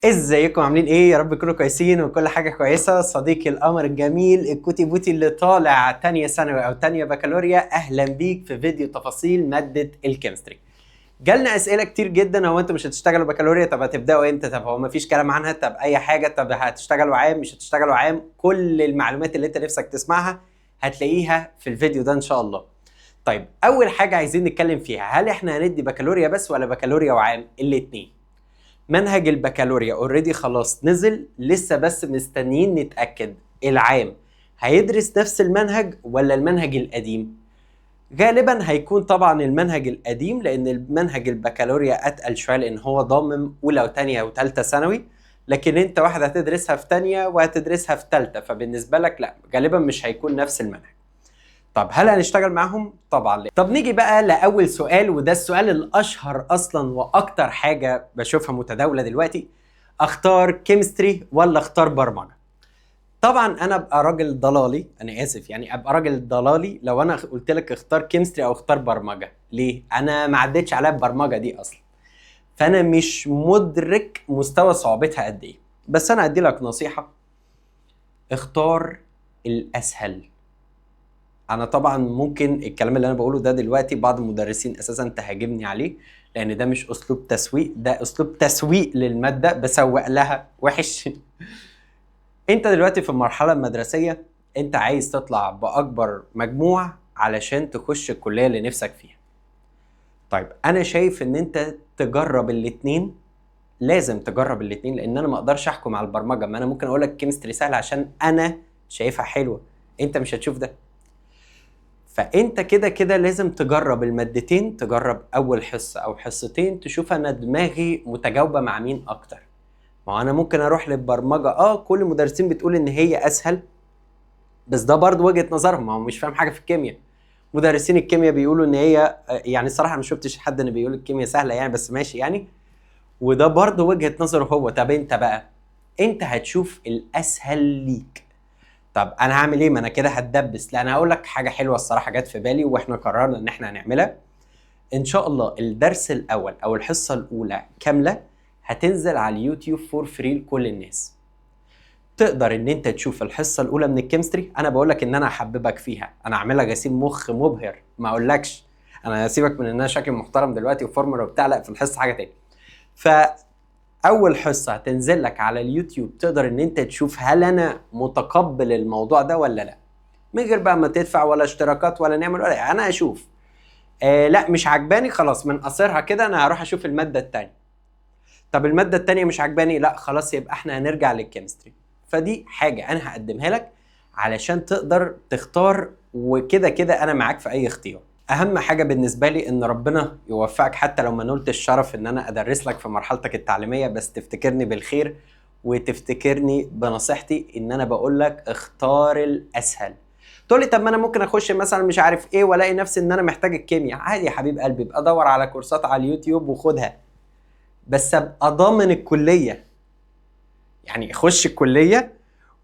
ازيكم عاملين ايه؟ يا رب تكونوا كويسين وكل حاجه كويسه. صديقي القمر الجميل الكوتي بوتي اللي طالع تانية ثانوي او تانية بكالوريا، اهلا بيك في فيديو تفاصيل ماده الكيمستري. جالنا اسئله كتير جدا، هو انتوا مش هتشتغلوا بكالوريا؟ طب هتبداوا امتى؟ طب هو مفيش كلام عنها؟ طب اي حاجه؟ طب هتشتغلوا عام مش هتشتغلوا عام؟ كل المعلومات اللي انت نفسك تسمعها هتلاقيها في الفيديو ده ان شاء الله. طيب اول حاجه عايزين نتكلم فيها، هل احنا هندي بكالوريا بس ولا بكالوريا وعام؟ الاتنين. منهج البكالوريا اوريدي خلاص نزل، لسه بس مستنيين نتأكد العام هيدرس نفس المنهج ولا المنهج القديم. غالبا هيكون طبعا المنهج القديم، لان المنهج البكالوريا اتقل شويه، لان هو ضامن اولى وثانيه وثالثه ثانوي، لكن انت واحده هتدرسها في ثانيه وهتدرسها في ثالثه، فبالنسبه لك لا، غالبا مش هيكون نفس المنهج. طب هل هنشتغل معاهم؟ طبعا لا. طب نيجي بقى لأول سؤال، وده السؤال الأشهر أصلا وأكتر حاجة بشوفها متداولة دلوقتي: أختار كيمستري ولا أختار برمجة؟ طبعا أنا أبقى راجل ضلالي، أنا آسف يعني، أبقى راجل ضلالي لو أنا قلت لك اختار كيمستري أو اختار برمجة. ليه؟ أنا ما عدتش عليها البرمجة دي أصلا، فأنا مش مدرك مستوى صعوبتها قد إيه. بس أنا أدي لك نصيحة: اختار الأسهل. انا طبعا ممكن الكلام اللي انا بقوله ده دلوقتي بعض المدرسين اساسا تهاجمني عليه، لان ده مش اسلوب تسويق، ده اسلوب تسويق للماده، بسوق لها وحش. انت دلوقتي في المرحله المدرسيه، انت عايز تطلع باكبر مجموع علشان تخش الكليه اللي نفسك فيها. طيب انا شايف ان انت تجرب الاتنين، لازم تجرب الاتنين، لان انا ما اقدرش احكم على البرمجه. ما انا ممكن اقول لك كيمستري سهل عشان انا شايفها حلوه، انت مش هتشوف ده. فانت كده كده لازم تجرب المادتين، تجرب اول حصه او حصتين تشوف انا دماغي متجاوبه مع مين اكتر. ما هو انا ممكن اروح للبرمجه، كل المدرسين بتقول ان هي اسهل، بس ده برضه وجهه نظرهم، ما هو مش فاهم حاجه في الكيمياء. مدرسين الكيمياء بيقولوا ان هي يعني الصراحه ما شفتش حد ان بيقول الكيمياء سهله يعني، بس ماشي يعني. وده برضه وجهه نظره هو. طب انت بقى، انت هتشوف الاسهل ليك. طب انا هعمل ايه؟ ما انا كده هتدبس. لا، انا هقول لك حاجه حلوه الصراحه جت في بالي، واحنا قررنا ان احنا هنعملها ان شاء الله. الدرس الاول او الحصه الاولى كامله هتنزل على اليوتيوب فور فري لكل الناس. تقدر ان انت تشوف الحصه الاولى من الكيمستري. انا بقول لك ان انا هحببك فيها، انا هعملها غسيل مخ مبهر، ما اقولكش. انا هسيبك من ان انا شكلي محترم دلوقتي وفورمولا وبتاع، لا، في الحصه حاجه تاني. فاول حصه هتنزل لك على اليوتيوب، تقدر ان انت تشوف هل انا متقبل الموضوع ده ولا لا، من غير بقى ما تدفع ولا اشتراكات ولا نعمل ولا انا اشوف. لا مش عجباني، خلاص من قصرها كده انا هروح اشوف الماده التانية. طب الماده التانية مش عجباني، لا خلاص يبقى احنا هنرجع للكيمستري. فدي حاجه انا هقدمها لك علشان تقدر تختار، وكده كده انا معاك في اي اختيار. اهم حاجه بالنسبه لي ان ربنا يوفقك، حتى لو ما نلت الشرف ان انا ادرس لك في مرحلتك التعليميه، بس تفتكرني بالخير وتفتكرني بنصيحتي ان انا بقول لك اختار الاسهل. تقول لي طب ما انا ممكن اخش مثلا مش عارف ايه والاقي نفسي ان انا محتاج الكيمياء. عادي يا حبيب قلبي، ابقى ادور على كورسات على اليوتيوب وخدها، بس ابقى ضامن الكليه. يعني خش الكليه،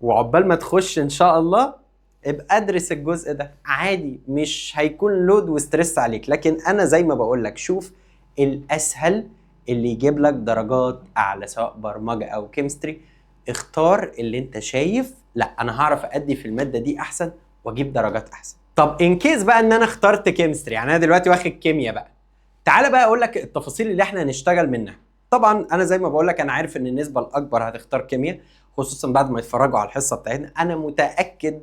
وعقبال ما تخش ان شاء الله ابقى ادرس الجزء ده عادي، مش هيكون لود وستريس عليك. لكن انا زي ما بقول لك، شوف الاسهل اللي يجيب لك درجات اعلى، سواء برمجه او كيمستري. اختار اللي انت شايف لا انا هعرف ادي في الماده دي احسن واجيب درجات احسن. طب ان كيس بقى ان انا اخترت كيمستري، يعني انا دلوقتي واخد كيمياء بقى، تعالى بقى اقول لك التفاصيل اللي احنا هنشتغل منها. طبعا انا زي ما بقول لك، انا عارف ان النسبه الاكبر هتختار كيمياء، خصوصا بعد ما يتفرجوا على الحصه بتاعتنا. انا متاكد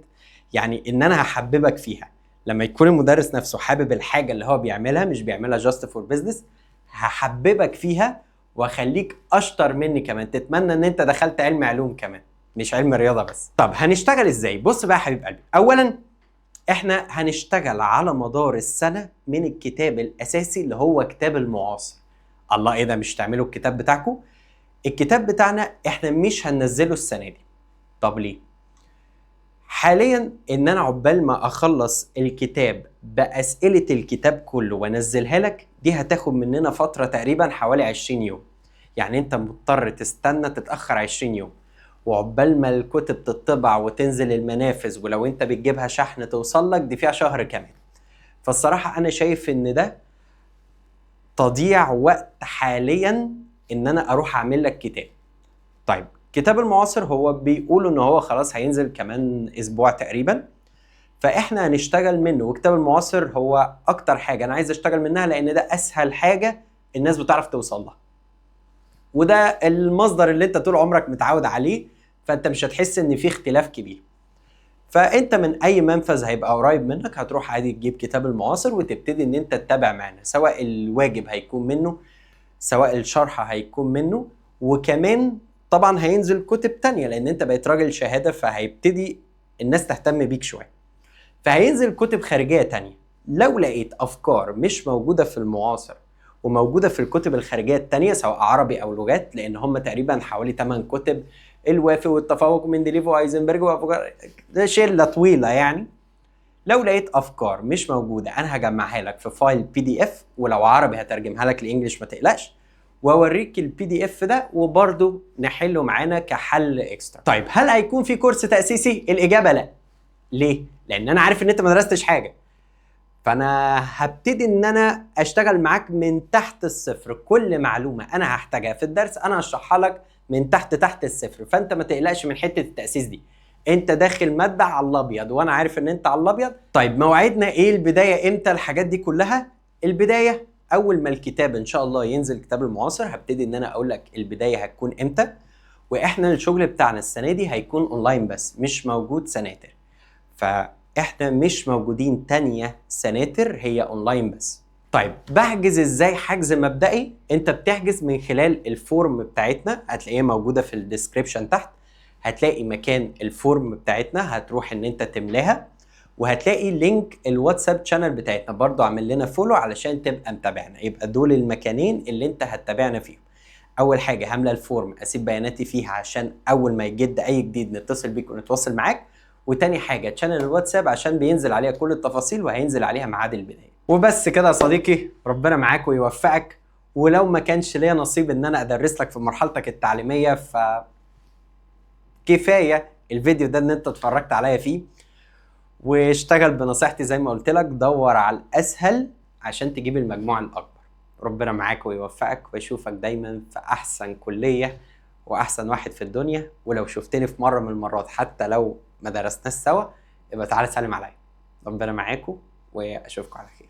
يعني ان انا هحببك فيها. لما يكون المدرس نفسه حابب الحاجه اللي هو بيعملها، مش بيعملها جاست فور بزنس، هحببك فيها واخليك اشطر مني كمان، تتمنى ان انت دخلت علم علوم كمان مش علم رياضه بس. طب هنشتغل ازاي؟ بص بقى يا حبيب قلبي، اولا احنا هنشتغل على مدار السنه من الكتاب الاساسي اللي هو كتاب المعاصر. الله، ايه ده؟ مش تعملوا الكتاب بتاعكم؟ الكتاب بتاعنا احنا مش هننزله السنه دي. طب ليه؟ حاليا ان انا عقبال ما اخلص الكتاب باسئله الكتاب كله وانزلها لك، دي هتاخد مننا فتره تقريبا حوالي 20 يوم. يعني انت مضطر تستنى تتاخر 20 يوم، وعقبال ما الكتب تطبع وتنزل المنافذ، ولو انت بتجيبها شحن توصل لك، دي فيها شهر كمان. فالصراحه انا شايف ان ده تضييع وقت حاليا ان انا اروح اعمل لك كتاب. طيب كتاب المعاصر هو بيقولوا ان هو خلاص هينزل كمان اسبوع تقريبا، فاحنا هنشتغل منه. وكتاب المعاصر هو اكتر حاجه انا عايز اشتغل منها، لان ده اسهل حاجه الناس بتعرف توصل لها، وده المصدر اللي انت طول عمرك متعود عليه، فانت مش هتحس ان في اختلاف كبير. فانت من اي منفذ هيبقى قريب منك هتروح عادي تجيب كتاب المعاصر وتبتدي ان انت تتابع معنا، سواء الواجب هيكون منه سواء الشرح هيكون منه، وكمان طبعا هينزل كتب تانية لان انت بقيت راجل شهادة، فهيبتدي الناس تهتم بيك شوية، فهينزل كتب خارجية تانية. لو لقيت افكار مش موجودة في المعاصر وموجودة في الكتب الخارجية التانية سواء عربي او لغات، لان هم تقريبا حوالي 8 كتب، الوافي والتفوق من ديليفو وايزنبرج وافكار، ده شلة طويلة يعني. لو لقيت افكار مش موجوده انا هجمعها لك في فايل بي دي اف، ولو عربي هترجمها لك لانجلش ما تقلقش، واوريك البي دي اف ده وبرده نحله معانا كحل اكسترا. طيب هل هيكون في كورس تاسيسي؟ الاجابه لا. ليه؟ لان انا عارف ان انت ما درستش حاجه، فانا هبتدي ان انا اشتغل معاك من تحت الصفر. كل معلومه انا هحتاجها في الدرس انا هشرحها لك من تحت الصفر، فانت ما تقلقش من حته التاسيس دي. انت داخل ماده على الابيض وانا عارف ان انت على الابيض. طيب موعدنا ايه؟ البدايه امتى؟ الحاجات دي كلها البدايه اول ما الكتاب ان شاء الله ينزل، كتاب المعاصر، هبتدي ان انا اقول لك البدايه هتكون امتى. واحنا الشغل بتاعنا السنه دي هيكون اونلاين بس، مش موجود سناتر، فاحنا مش موجودين تانية سناتر، هي اونلاين بس. طيب بحجز ازاي؟ حجز مبدئي، انت بتحجز من خلال الفورم بتاعتنا، هتلاقيها موجودة في الديسكريبشن تحت، هتلاقي مكان الفورم بتاعتنا هتروح ان انت تملاها، وهتلاقي لينك الواتساب شانل بتاعتنا برضو عامل لنا فولو علشان تبقى متابعنا. يبقى دول المكانين اللي انت هتتابعنا فيهم. اول حاجة هملى الفورم اسيب بياناتي فيها عشان اول ما يجد اي جديد نتصل بيك ونتواصل معاك، وتاني حاجة تشانل الواتساب عشان بينزل عليها كل التفاصيل وهينزل عليها ميعاد البداية. وبس كده يا صديقي، ربنا معاك ويوفقك. ولو ما كانش ليا نصيب ان انا ادرس لك في مرحلتك التعليمية، كفاية الفيديو ده ان انت اتفرجت عليا فيه. واشتغل بنصيحتي زي ما قلت لك، دور على الاسهل عشان تجيب المجموع الاكبر. ربنا معاك ويوفقك، واشوفك دايما في احسن كلية واحسن واحد في الدنيا. ولو شفتني في مرة من المرات حتى لو ما درسناش سوا، يبقى تعالى سلم عليا. ربنا معاكم واشوفكم على خير.